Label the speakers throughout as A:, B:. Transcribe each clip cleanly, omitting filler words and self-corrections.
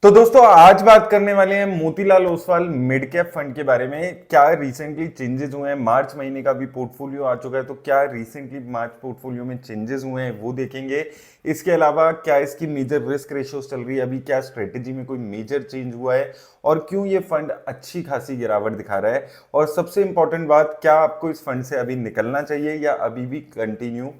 A: तो दोस्तों आज बात करने वाले हैं Motilal Oswal mid cap fund के बारे में। क्या रिसेंटली चेंजेस हुए हैं, मार्च महीने का भी पोर्टफोलियो आ चुका है, तो क्या रिसेंटली मार्च पोर्टफोलियो में चेंजेस हुए हैं वो देखेंगे। इसके अलावा क्या इसकी मेजर रिस्क रेशियोस चल रही है, अभी क्या स्ट्रेटेजी में कोई मेजर चेंज हुआ है और क्यों ये फंड अच्छी खासी गिरावट दिखा रहा है, और सबसे इंपॉर्टेंट बात, क्या आपको इस फंड से अभी निकलना चाहिए या अभी भी कंटिन्यू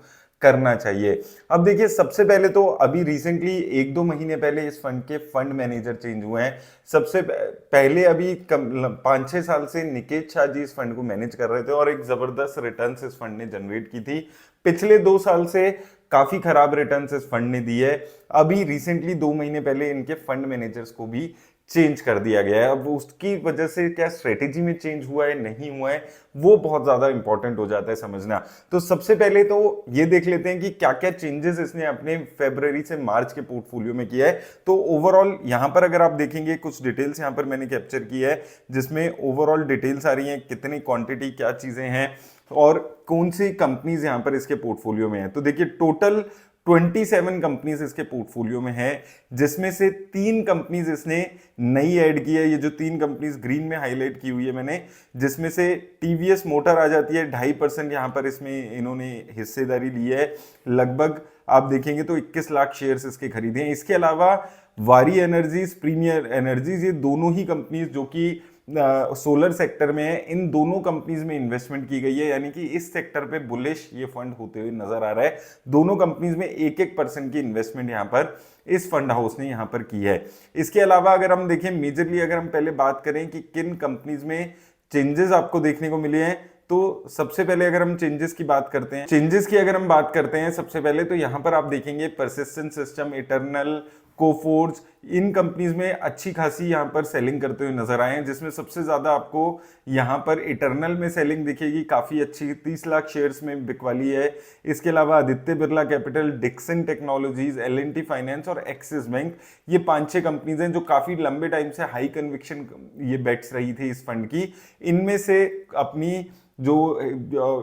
A: करना चाहिए। अब देखिए, सबसे पहले तो अभी रिसेंटली एक दो महीने पहले इस फंड के फंड मैनेजर चेंज हुए हैं। सबसे पहले अभी 5-6 साल से निकेत शाह जी इस फंड को मैनेज कर रहे थे और एक जबरदस्त रिटर्न्स इस फंड ने जनरेट की थी। पिछले 2 साल से काफी खराब रिटर्न्स इस फंड ने दी है। अभी रिसेंटली 2 महीने पहले इनके फंड मैनेजर्स को भी चेंज कर दिया गया है। अब उसकी वजह से क्या स्ट्रेटेजी में चेंज हुआ है नहीं हुआ है वो बहुत ज्यादा इंपॉर्टेंट हो जाता है समझना। तो सबसे पहले तो ये देख लेते हैं कि क्या क्या चेंजेस इसने अपने फरवरी से मार्च के पोर्टफोलियो में किया है। तो ओवरऑल यहां पर अगर आप देखेंगे, कुछ डिटेल्स यहां पर मैंने कैप्चर की है जिसमें ओवरऑल डिटेल्स आ रही हैं, कितनी क्वांटिटी, क्या चीजें हैं और कौन सी कंपनीज यहां पर इसके पोर्टफोलियो में है। तो देखिए, टोटल 27 कंपनीज इसके पोर्टफोलियो में है, जिसमें से 3 कंपनीज इसने नई ऐड की है। ये जो 3 कंपनीज ग्रीन में हाईलाइट की हुई है मैंने, जिसमें से टीवीएस मोटर आ जाती है। 2.5% यहां पर इसमें इन्होंने हिस्सेदारी ली है। लगभग आप देखेंगे तो 21 लाख शेयर्स इसके खरीदे हैं। इसके अलावा वारी एनर्जीज, प्रीमियर एनर्जीज, ये दोनों ही कंपनीज जो कि सोलर सेक्टर में है, इन दोनों कंपनीज में इन्वेस्टमेंट की गई है, यानी कि इस सेक्टर पे बुलिश ये फंड होते हुए नजर आ रहा है। दोनों कंपनीज में 1-1% की इन्वेस्टमेंट यहां पर इस फंड हाउस ने यहां पर की है। इसके अलावा अगर हम देखें मेजरली, अगर हम पहले बात करें कि किन कंपनीज में चेंजेस आपको देखने को मिले हैं, तो सबसे पहले अगर हम चेंजेस की बात करते हैं, चेंजेस की अगर हम बात करते हैं सबसे पहले, तो यहां पर आप देखेंगे परसिस्टेंट सिस्टम, इटर्नल, कोफोर्ज, इन कंपनीज में अच्छी खासी यहां पर सेलिंग करते हुए नजर आए हैं, जिसमें सबसे ज्यादा आपको यहां पर इटर्नल में सेलिंग दिखेगी, काफी अच्छी 30 लाख शेयर्स में बिकवाली है। इसके अलावा Aditya Birla Capital, Dixon Technologies, L and T finance और एक्सिस बैंक, ये 5-6 कंपनीज हैं जो काफी लंबे टाइम से हाई कन्विक्शन ये बेट्स रही थी इस फंड की। इनमें से अपनी जो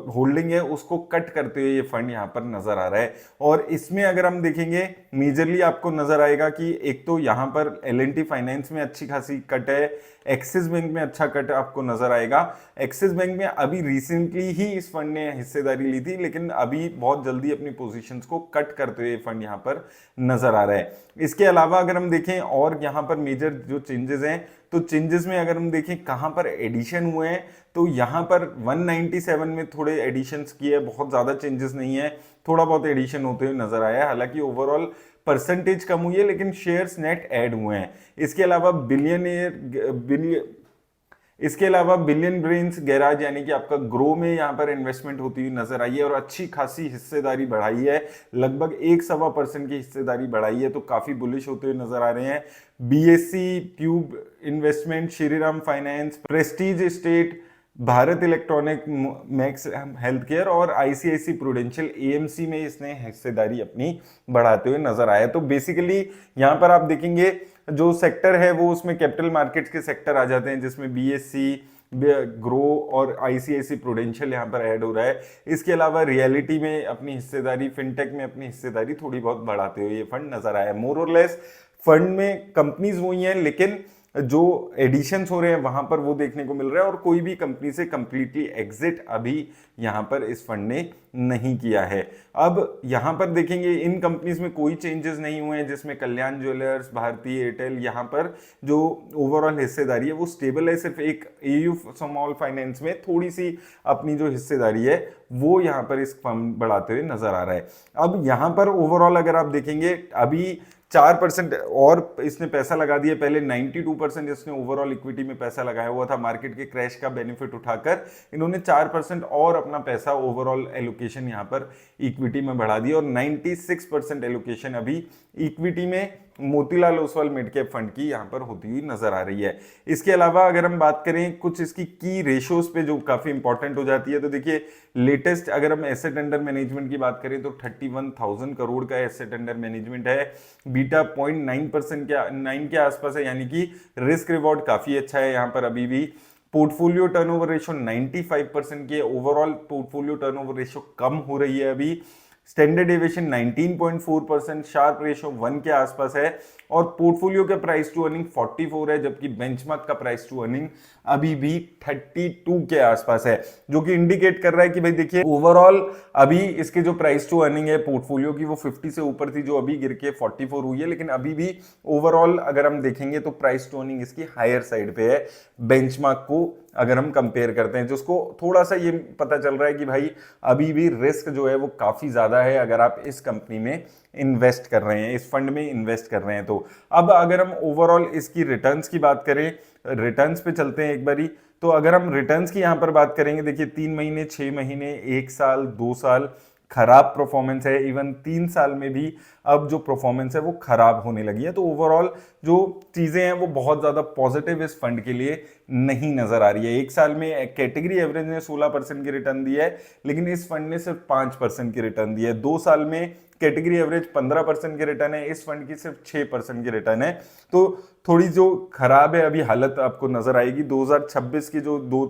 A: होल्डिंग है उसको कट करते हुए ये फंड यहां पर नजर आ रहा है। और इसमें अगर हम देखेंगे मेजरली आपको नजर आएगा कि एक तो यहां पर एल&टी फाइनेंस में अच्छी खासी कट है, एक्सिस बैंक में अच्छा कट आपको नजर आएगा। एक्सिस बैंक में अभी रिसेंटली ही इस फंड ने हिस्सेदारी ली थी, लेकिन अभी बहुत जल्दी अपनी पोजीशंस को कट करते हुए फंड यहां पर नजर आ रहा है। इसके अलावा अगर हम देखें और यहां पर मेजर जो चेंजेस हैं, तो चेंजेस में अगर हम देखें कहां पर एडिशन हुए हैं, तो यहां पर 197 में थोड़े एडिशंस किए, बहुत ज्यादा चेंजेस नहीं है, थोड़ा बहुत एडिशन होते हुए नजर आया है। हालांकि ओवरऑल परसेंटेज कम हुई है लेकिन शेयर्स नेट ऐड हुए हैं। इसके अलावा बिलियन ब्रेन्स गैराज यानी कि आपका ग्रो में यहां पर इन्वेस्टमेंट होती हुई नजर आई है और अच्छी खासी हिस्सेदारी बढ़ाई है, लगभग 1-1.25% की हिस्सेदारी बढ़ाई है, तो काफी बुलिश होते हुए नजर आ रहे हैं। BSc tube investment, Shriram finance, Prestige estate, Bharat electronic, max health care और आईसीआईसी प्रूडेंशियल एएमसी में इसने हिस्सेदारी अपनी बढ़ाते हुए नजर आया। तो बेसिकली यहां पर आप देखेंगे जो सेक्टर है वो उसमें कैपिटल मार्केट्स के सेक्टर आ जाते हैं, जिसमें बीएससी, ग्रो और आईसीआईसी प्रूडेंशियल यहां पर ऐड हो रहा है। इसके अलावा रियलिटी में अपनी हिस्सेदारी, फिनटेक में अपनी हिस्सेदारी थोड़ी बहुत बढ़ाते हुए ये फंड नजर आया। मोर और लेस फंड में कंपनीज वही हैं, लेकिन जो एडिशंस हो रहे हैं वहां पर वो देखने को मिल रहा है और कोई भी कंपनी से कंप्लीटली एग्जिट अभी यहां पर इस फंड ने नहीं किया है। अब यहां पर देखेंगे इन कंपनीज में कोई चेंजेस नहीं हुए हैं, जिसमें कल्याण ज्वेलर्स, भारतीय एयरटेल, यहां पर जो ओवरऑल हिस्सेदारी है वो स्टेबल है। सिर्फ एक एयू स्मॉल फाइनेंस में थोड़ी सी अपनी जो हिस्सेदारी है वो यहां पर इस फंड बढ़ाते हुए नजर आ रहा है। अब यहां पर ओवरऑल अगर आप देखेंगे अभी 4% और इसने पैसा लगा दिया, पहले 92% इसने ओवरऑल इक्विटी में पैसा लगाया हुआ था, मार्केट के क्रैश का बेनिफिट उठाकर इन्होंने 4% और अपना पैसा ओवरऑल एलोकेशन यहां पर इक्विटी में बढ़ा दिया और 96% एलोकेशन अभी इक्विटी में Motilal Oswal mid cap fund की यहां पर होती हुई नजर आ रही है। इसके अलावा अगर हम बात करें कुछ इसकी की रेशियोज पे जो काफी इंपॉर्टेंट हो जाती है, तो देखिए लेटेस्ट अगर हम एसेट अंडर मैनेजमेंट की बात करें तो 31,000 करोड़ का एसेट अंडर मैनेजमेंट है, बीटा 0.9% के 9 के आसपास है, यानी कि रिस्क रिवॉर्ड काफी अच्छा है यहां पर। अभी भी पोर्टफोलियो टर्नओवर रेशियो 95% की है, ओवरऑल पोर्टफोलियो टर्नओवर रेशियो कम हो रही है अभी। स्टैंडर्ड डेविएशन 19.4%, शार्प रेशियो 1 के आसपास है और पोर्टफोलियो का प्राइस टू अर्निंग 44 है, जबकि बेंचमार्क का प्राइस टू अर्निंग अभी भी 32 के आसपास है, जो कि इंडिकेट कर रहा है कि भाई देखिए ओवरऑल अभी इसके जो प्राइस टू अर्निंग है पोर्टफोलियो की वो 50 से ऊपर थी, जो अभी गिर के 44 हुई है, लेकिन अभी भी ओवरऑल अगर हम देखेंगे तो प्राइस टू अर्निंग इसकी हायर साइड पे है बेंचमार्क को अगर हम कंपेयर करते हैं, जिसको थोड़ा सा ये पता चल रहा है कि भाई अभी भी रिस्क जो है वो काफी ज्यादा है अगर आप इस कंपनी में इन्वेस्ट कर रहे हैं, इस फंड में इन्वेस्ट कर रहे हैं तो। अब अगर हम ओवरऑल इसकी रिटर्न्स की बात करें, रिटर्न्स पे चलते हैं एक बारी, तो अगर हम रिटर्न्स की यहां पर बात करेंगे, देखिए 3 महीने, 6 महीने, 1 साल, 2 साल खराब परफॉर्मेंस है, इवन 3 साल में भी अब जो परफॉर्मेंस है वो खराब होने लगी है। तो ओवरऑल जो चीजें हैं वो बहुत ज्यादा पॉजिटिव इस फंड के लिए नहीं नजर आ रही है। 1 साल में कैटेगरी एवरेज ने 16% की रिटर्न दी है, लेकिन इस फंड ने सिर्फ 5% की रिटर्न दी है। 2 साल में कैटेगरी एवरेज 15% की रिटर्न है, इस फंड की सिर्फ 6% की रिटर्न है। तो थोड़ी जो खराब है अभी हालत आपको नजर आएगी। 2026 के जो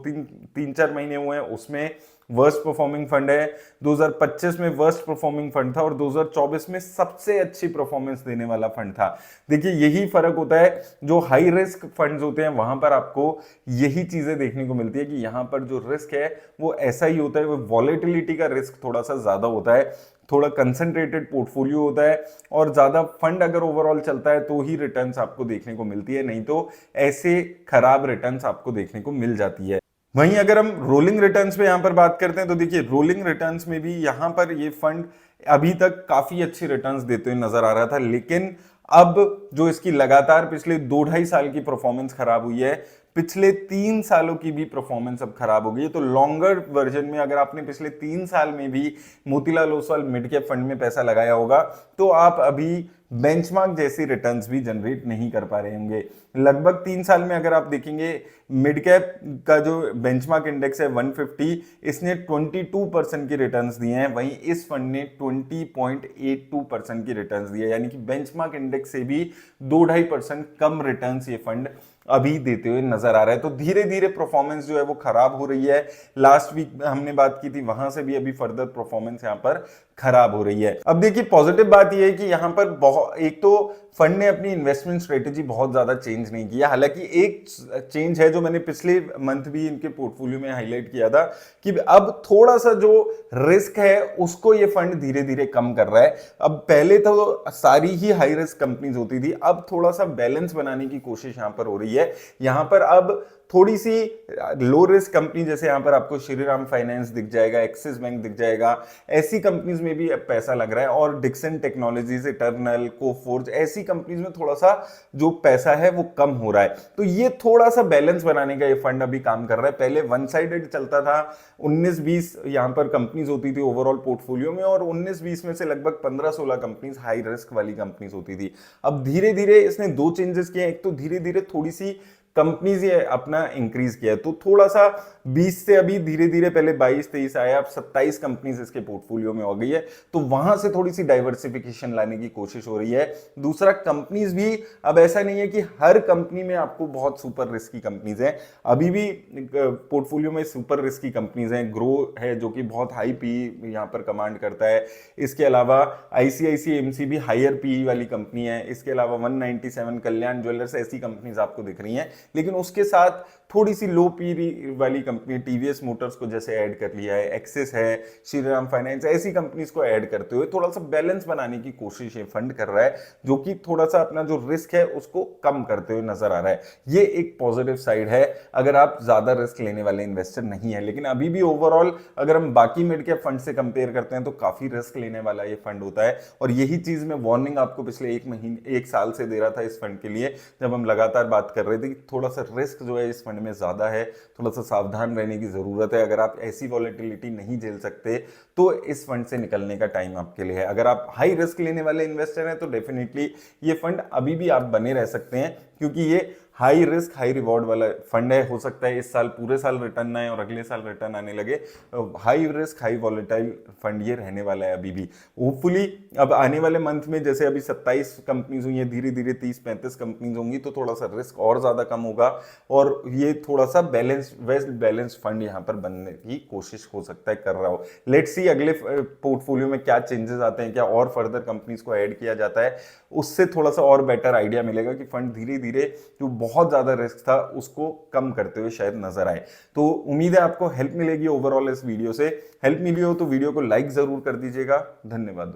A: 3-4 महीने हुए हैं उसमें वर्स्ट परफॉर्मिंग फंड है, 2025 में वर्स्ट परफॉर्मिंग फंड था और 2024 में सबसे अच्छी परफॉर्मेंस देने वाला फंड था। देखिए यही फर्क होता है, जो हाई रिस्क फंड्स होते हैं वहां पर आपको यही चीजें देखने को मिलती है कि यहां पर जो रिस्क है वो ऐसा ही होता है, वो वॉलेटिलिटी का रिस्क थोड़ा सा ज्यादा होता है, थोड़ा कंसंट्रेटेड पोर्टफोलियो होता है और ज्यादा फंड अगर ओवरऑल चलता है तो ही रिटर्न्स आपको देखने को मिलती है, नहीं तो ऐसे खराब रिटर्न्स आपको देखने को मिल जाती है। वहीं अगर हम रोलिंग रिटर्न्स पे यहां पर बात करते हैं तो देखिए रोलिंग रिटर्न्स में भी यहां पर ये फंड अभी तक काफी अच्छी रिटर्न्स देते हुए नजर आ रहा था, लेकिन अब जो इसकी लगातार पिछले 2-2.5 साल की परफॉर्मेंस खराब हुई है, पिछले 3 सालों की भी परफॉर्मेंस अब खराब हो गई है। तो लॉन्गर वर्जन में अगर आपने पिछले 3 साल में भी Motilal Oswal mid cap fund में पैसा लगाया होगा तो आप अभी बेंचमार्क जैसी रिटर्न्स भी जनरेट नहीं कर पा रहे होंगे। लगभग 3 साल में अगर आप देखेंगे मिड कैप का जो बेंचमार्क इंडेक्स है 150, इसने 22% की रिटर्न्स दिए हैं, वहीं इस फंड ने 20.82% की रिटर्न्स दी है, यानी कि बेंचमार्क इंडेक्स से भी 2-2.5% कम रिटर्न्स ये फंड अभी देते हुए नजर आ रहा है। तो धीरे धीरे परफॉर्मेंस जो है वो खराब हो रही है। लास्ट वीक हमने बात की थी, वहां से भी अभी फर्दर परफॉर्मेंस यहां पर खराब हो रही है। अब देखिए पॉजिटिव बात यह है कि यहां पर बहुत, एक तो फंड ने अपनी इन्वेस्टमेंट स्ट्रेटेजी बहुत ज्यादा चेंज नहीं किया। हालांकि एक चेंज है जो मैंने पिछले मंथ भी इनके पोर्टफोलियो में हाईलाइट किया था कि अब थोड़ा सा जो रिस्क है उसको ये फंड धीरे धीरे कम कर रहा है। अब पहले तो सारी ही हाई रिस्क कंपनीज होती थी, अब थोड़ा सा बैलेंस बनाने की कोशिश यहां पर हो रही है। यहां पर अब थोड़ी सी लो रिस्क कंपनी, जैसे यहां पर आपको श्रीराम फाइनेंस दिख जाएगा, एक्सिस बैंक दिख जाएगा, ऐसी कंपनीज में भी अब पैसा लग रहा है, और डिक्सन टेक्नोलॉजीज, इटर्नल, कोफोर्ज, ऐसी कंपनीज में थोड़ा सा जो पैसा है वो कम हो रहा है। तो ये थोड़ा सा बैलेंस बनाने का ये फंड अभी काम कर रहा है। पहले वन साइडेड चलता था, 19-20 यहां पर कंपनीज होती थी ओवरऑल पोर्टफोलियो में, और 19-20 में से लगभग 15-16 कंपनीज हाई रिस्क वाली कंपनीज होती थी। अब धीरे धीरे इसने 2 चेंजेस किए। एक तो धीरे धीरे थोड़ी सी कंपनीज ये अपना इंक्रीज किया है, तो थोड़ा सा 20 से अभी धीरे धीरे, पहले 22-23 आया, अब 27 कंपनीज इसके पोर्टफोलियो में हो गई है, तो वहां से थोड़ी सी डाइवर्सिफिकेशन लाने की कोशिश हो रही है। दूसरा, कंपनीज भी अब ऐसा नहीं है कि हर कंपनी में आपको बहुत सुपर रिस्की कंपनीज हैं, अभी भी पोर्टफोलियो में सुपर रिस्की कंपनीज हैं। ग्रो है जो कि बहुत हाई पी यहां पर कमांड करता है, इसके अलावा आईसीआईसीआई एमसी भी हायर पी वाली कंपनी है, इसके अलावा 197 कल्याण ज्वेलर्स, ऐसी कंपनीज आपको दिख रही हैं। लेकिन उसके साथ थोड़ी सी लो पी वाली कंपनी टीवीएस मोटर्स को जैसे ऐड कर लिया है, एक्सिस है, श्रीराम फाइनेंस, ऐसी कंपनीज को ऐड करते हुए थोड़ा सा बैलेंस बनाने की कोशिश ये फंड कर रहा है, जो कि थोड़ा सा अपना जो रिस्क है उसको कम करते हुए नजर आ रहा है। ये एक पॉजिटिव साइड है अगर आप ज्यादा रिस्क लेने वाले इन्वेस्टर नहीं है। लेकिन अभी भी ओवरऑल अगर हम बाकी मिड कैप फंड से कंपेयर करते हैं तो काफी रिस्क लेने वाला ये फंड होता है, और यही चीज मैं वार्निंग आपको पिछले 1 साल से दे रहा था इस फंड के लिए, जब हम लगातार बात कर रहे थे कि थोड़ा सा रिस्क जो है इस फंड में ज्यादा है, थोड़ा सा सावधान रहने की जरूरत है। अगर आप ऐसी वॉलेटिलिटी नहीं झेल सकते तो इस फंड से निकलने का टाइम आपके लिए है। अगर आप हाई रिस्क लेने वाले इन्वेस्टर हैं तो डेफिनेटली ये फंड अभी भी आप बने रह सकते हैं, क्योंकि ये हाई रिस्क हाई रिवॉर्ड वाला फंड है। हो सकता है इस साल पूरे साल रिटर्न आए और अगले साल रिटर्न आने लगे। High risk high volatile fund ये रहने वाला है अभी भी। होपफुली अब आने वाले मंथ में जैसे अभी 27 कंपनीज हुई है, धीरे धीरे 30-35 कंपनीज होंगी तो थोड़ा सा रिस्क और ज्यादा कम होगा और ये थोड़ा सा बैलेंस वेल बैलेंस फंड यहाँ पर बनने की कोशिश हो सकता है कर रहा हो। लेट्स सी अगले पोर्टफोलियो में क्या चेंजेस आते हैं, क्या और फर्दर कंपनीज को ऐड किया जाता है, उससे थोड़ा सा और बेटर आइडिया मिलेगा कि फंड धीरे धीरे जो बहुत ज्यादा रिस्क था उसको कम करते हुए शायद नजर आए। तो उम्मीद है आपको हेल्प मिलेगी ओवरऑल इस वीडियो से। हेल्प मिली हो तो वीडियो को लाइक जरूर कर दीजिएगा। धन्यवाद।